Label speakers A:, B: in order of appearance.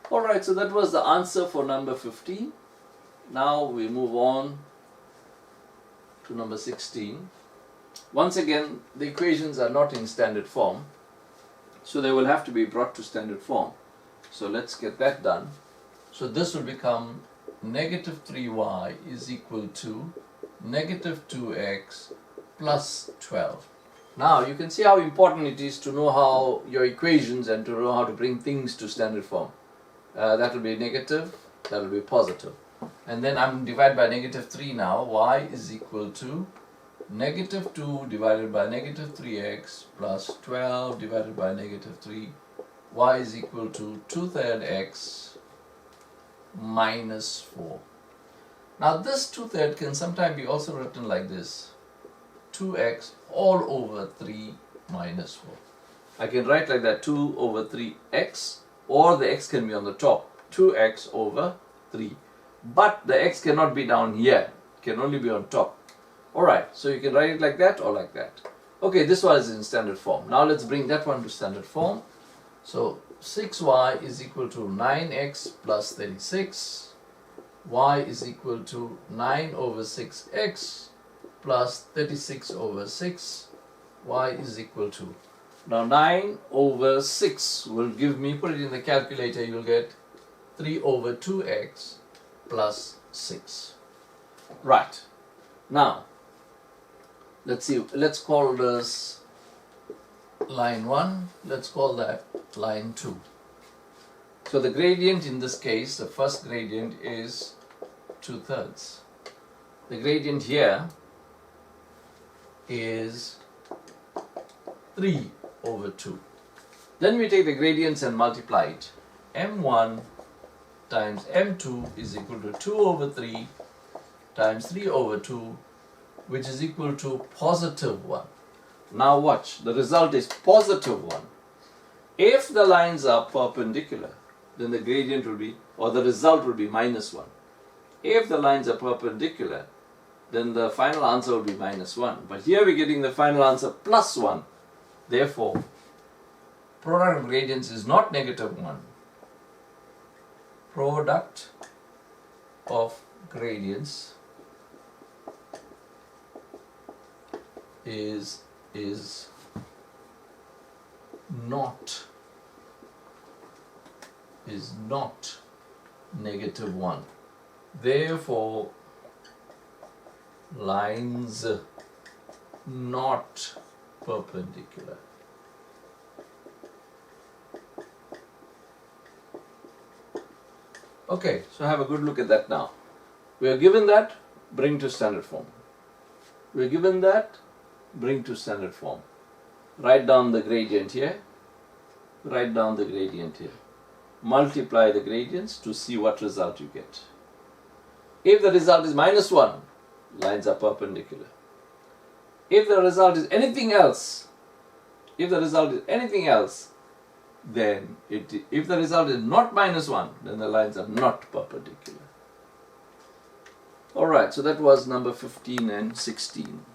A: Alright, so that was the answer for number 15. Now we move on to number 16. Once again, the equations are not in standard form, so they will have to be brought to standard form. So let's get that done. So this will become negative 3y is equal to negative 2x plus 12. Now you can see how important it is to know how your equations and to know how to bring things to standard form. That will be negative, that will be positive. And then I'm divided by negative 3 now. Y is equal to negative 2 divided by negative 3x plus 12 divided by negative 3. Y is equal to 2/3 x minus 4. Now this 2/3 can sometimes be also written like this. 2x all over 3 minus 4. I can write like that, 2 over 3x, or the x can be on the top, 2x over 3. But the x cannot be down here, it can only be on top. Alright, so you can write it like that or like that. Okay, this one is in standard form. Now let's bring that one to standard form. So 6y is equal to 9x plus 36. Y is equal to 9 over 6x plus 36 over 6. Y is equal to, now 9 over 6 will give me, put it in the calculator, you'll get 3 over 2x plus 6. Right. Now, let's see, let's call this line 1, let's call that line 2. So the gradient in this case, the first gradient is 2/3. The gradient here is 3 over 2. Then we take the gradients and multiply it. m1 times m2 is equal to 2 over 3 times 3 over 2, which is equal to positive 1. Now watch, the result is positive 1. If the lines are perpendicular, then the gradient will be, or the result will be minus 1. If the lines are perpendicular, then the final answer will be minus 1. But here we're getting the final answer plus 1. Therefore, product of gradients is not negative 1. Product of gradients is not negative 1. Therefore, lines not perpendicular. Okay, so have a good look at that now. We are given that, bring to standard form. We are given that, bring to standard form. Write down the gradient here. Write down the gradient here. Multiply the gradients to see what result you get. If the result is minus 1, lines are perpendicular. If the result is anything else, then if the result is not minus 1, then the lines are not perpendicular. Alright, so that was number 15 and 16.